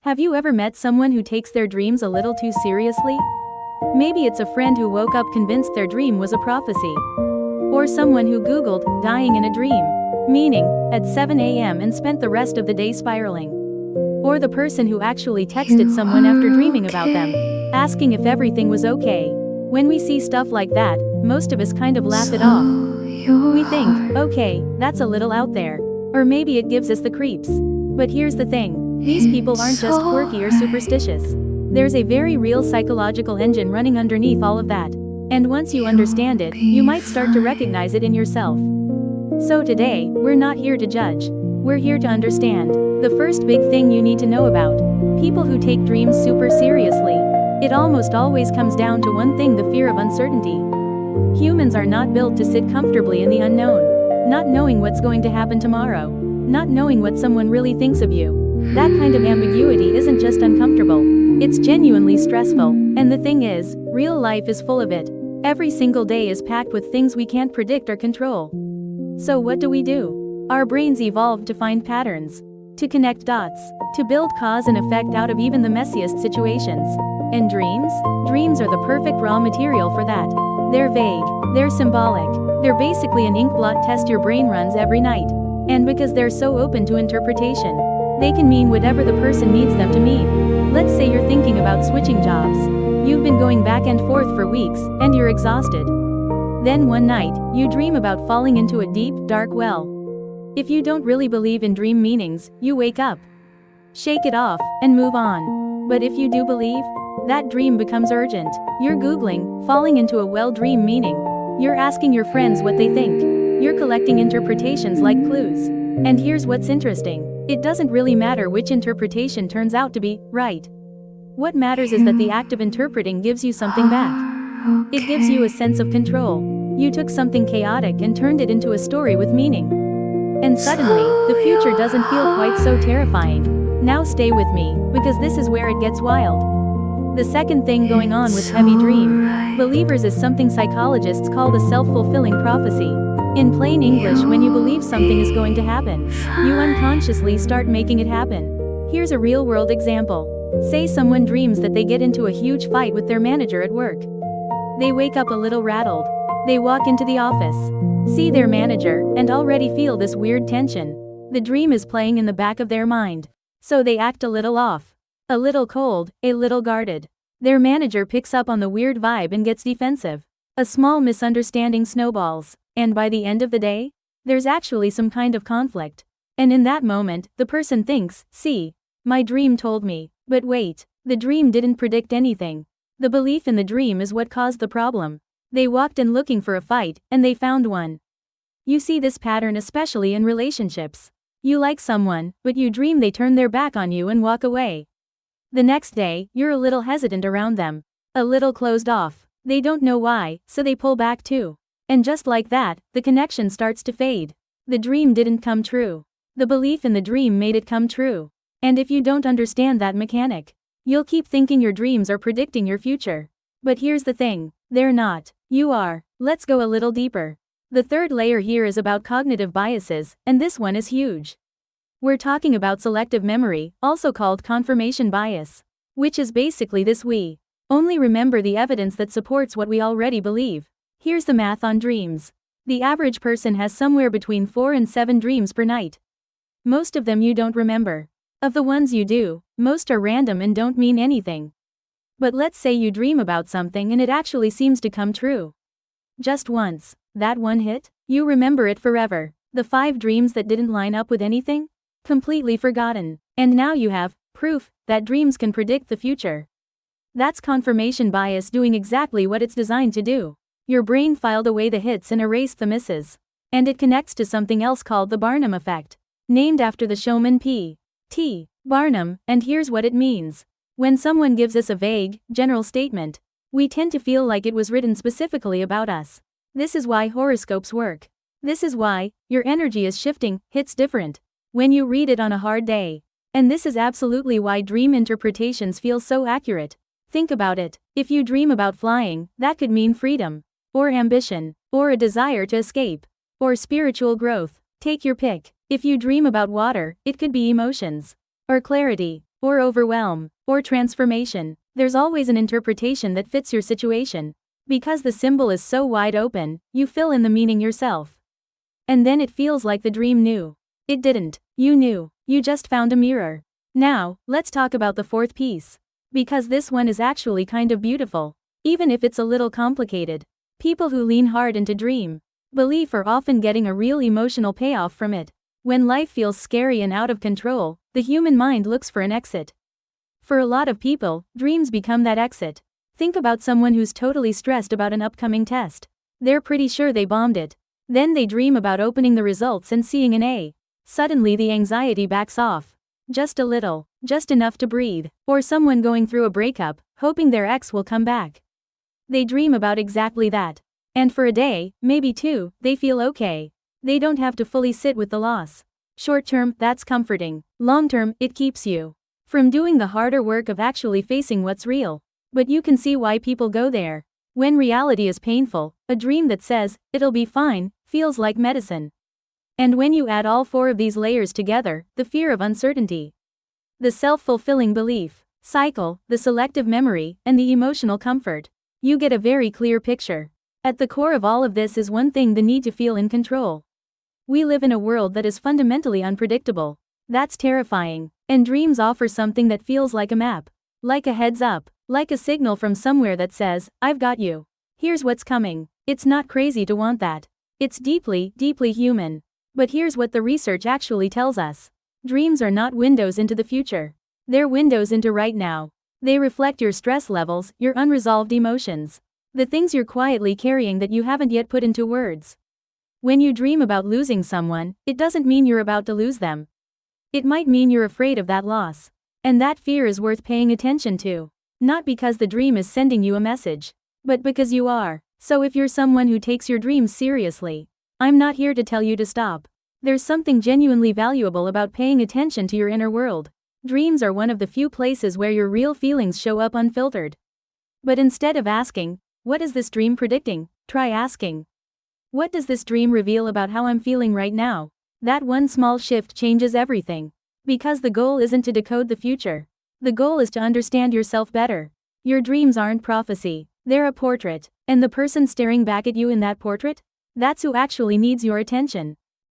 Have you ever met someone who takes their dreams a little too seriously? Maybe it's a friend who woke up convinced their dream was a prophecy. Or someone who Googled, dying in a dream, meaning, at 7 a.m. and spent the rest of the day spiraling. Or the person who actually texted someone after dreaming about them, asking if everything was okay. When we see stuff like that, most of us kind of laugh it off. We think, okay, that's a little out there. Or maybe it gives us the creeps. But here's the thing, these people aren't just quirky or superstitious. There's a very real psychological engine running underneath all of that. And once you understand it, you might start to recognize it in yourself. So today, we're not here to judge. We're here to understand. The first big thing you need to know about people who take dreams super seriously. It almost always comes down to one thing: the fear of uncertainty. Humans are not built to sit comfortably in the unknown. Not knowing what's going to happen tomorrow. Not knowing what someone really thinks of you. That kind of ambiguity isn't just uncomfortable. It's genuinely stressful. And the thing is, real life is full of it. Every single day is packed with things we can't predict or control. So what do? Our brains evolved to find patterns. To connect dots. To build cause and effect out of even the messiest situations. And dreams? Dreams are the perfect raw material for that. They're vague. They're symbolic. They're basically an ink blot test your brain runs every night. And because they're so open to interpretation, they can mean whatever the person needs them to mean. Let's say you're thinking about switching jobs. You've been going back and forth for weeks, and you're exhausted. Then one night, you dream about falling into a deep, dark well. If you don't really believe in dream meanings, you wake up, shake it off, and move on. But if you do believe, that dream becomes urgent. You're Googling, falling into a well dream meaning. You're asking your friends what they think. You're collecting interpretations like clues. And here's what's interesting. It doesn't really matter which interpretation turns out to be right. What matters is that the act of interpreting gives you something back. It gives you a sense of control. You took something chaotic and turned it into a story with meaning. And suddenly, the future doesn't feel quite so terrifying. Now stay with me, because this is where it gets wild. The second thing going on with heavy dream believers is something psychologists call the self-fulfilling prophecy. In plain English, when you believe something is going to happen, you unconsciously start making it happen. Here's a real-world example. Say someone dreams that they get into a huge fight with their manager at work. They wake up a little rattled. They walk into the office, see their manager, and already feel this weird tension. The dream is playing in the back of their mind. So they act a little off. A little cold, a little guarded. Their manager picks up on the weird vibe and gets defensive. A small misunderstanding snowballs. And by the end of the day, there's actually some kind of conflict. And in that moment, the person thinks, see, my dream told me. But wait, the dream didn't predict anything. The belief in the dream is what caused the problem. They walked in looking for a fight, and they found one. You see this pattern especially in relationships. You like someone, but you dream they turn their back on you and walk away. The next day, you're a little hesitant around them. A little closed off. They don't know why, so they pull back too. And just like that, the connection starts to fade. The dream didn't come true. The belief in the dream made it come true. And if you don't understand that mechanic, you'll keep thinking your dreams are predicting your future. But here's the thing, they're not. You are. Let's go a little deeper. The third layer here is about cognitive biases, and this one is huge. We're talking about selective memory, also called confirmation bias. Which is basically this: we only remember the evidence that supports what we already believe. Here's the math on dreams. The average person has somewhere between 4 and 7 dreams per night. Most of them you don't remember. Of the ones you do, most are random and don't mean anything. But let's say you dream about something and it actually seems to come true. Just once. That one hit? You remember it forever. The 5 dreams that didn't line up with anything? Completely forgotten. And now you have proof that dreams can predict the future. That's confirmation bias doing exactly what it's designed to do. Your brain filed away the hits and erased the misses. And it connects to something else called the Barnum Effect. Named after the showman P.T. Barnum, and here's what it means. When someone gives us a vague, general statement, we tend to feel like it was written specifically about us. This is why horoscopes work. This is why your energy is shifting, hits different when you read it on a hard day. And this is absolutely why dream interpretations feel so accurate. Think about it. If you dream about flying, that could mean freedom, or ambition, or a desire to escape, or spiritual growth. Take your pick. If you dream about water, it could be emotions, or clarity, or overwhelm, or transformation. There's always an interpretation that fits your situation. Because the symbol is so wide open, you fill in the meaning yourself. And then it feels like the dream knew. It didn't. You knew. You just found a mirror. Now, let's talk about the fourth piece. Because this one is actually kind of beautiful. Even if it's a little complicated. People who lean hard into dream belief are often getting a real emotional payoff from it. When life feels scary and out of control, the human mind looks for an exit. For a lot of people, dreams become that exit. Think about someone who's totally stressed about an upcoming test. They're pretty sure they bombed it. Then they dream about opening the results and seeing an A. Suddenly the anxiety backs off. Just a little, just enough to breathe. Or someone going through a breakup, hoping their ex will come back. They dream about exactly that. And for a day, maybe two, they feel okay. They don't have to fully sit with the loss. Short term, that's comforting. Long term, it keeps you from doing the harder work of actually facing what's real. But you can see why people go there. When reality is painful, a dream that says, "it'll be fine," feels like medicine. And when you add all four of these layers together, the fear of uncertainty, the self-fulfilling belief cycle, the selective memory, and the emotional comfort, you get a very clear picture. At the core of all of this is one thing: the need to feel in control. We live in a world that is fundamentally unpredictable. That's terrifying. And dreams offer something that feels like a map. Like a heads up. Like a signal from somewhere that says, "I've got you. Here's what's coming." It's not crazy to want that. It's deeply, deeply human. But here's what the research actually tells us. Dreams are not windows into the future. They're windows into right now. They reflect your stress levels, your unresolved emotions. The things you're quietly carrying that you haven't yet put into words. When you dream about losing someone, it doesn't mean you're about to lose them. It might mean you're afraid of that loss. And that fear is worth paying attention to. Not because the dream is sending you a message, but because you are. So if you're someone who takes your dreams seriously, I'm not here to tell you to stop. There's something genuinely valuable about paying attention to your inner world. Dreams are one of the few places where your real feelings show up unfiltered. But instead of asking, "What is this dream predicting?" try asking, "What does this dream reveal about how I'm feeling right now?" That one small shift changes everything. Because the goal isn't to decode the future. The goal is to understand yourself better. Your dreams aren't prophecy. They're a portrait. And the person staring back at you in that portrait? That's who actually needs your attention.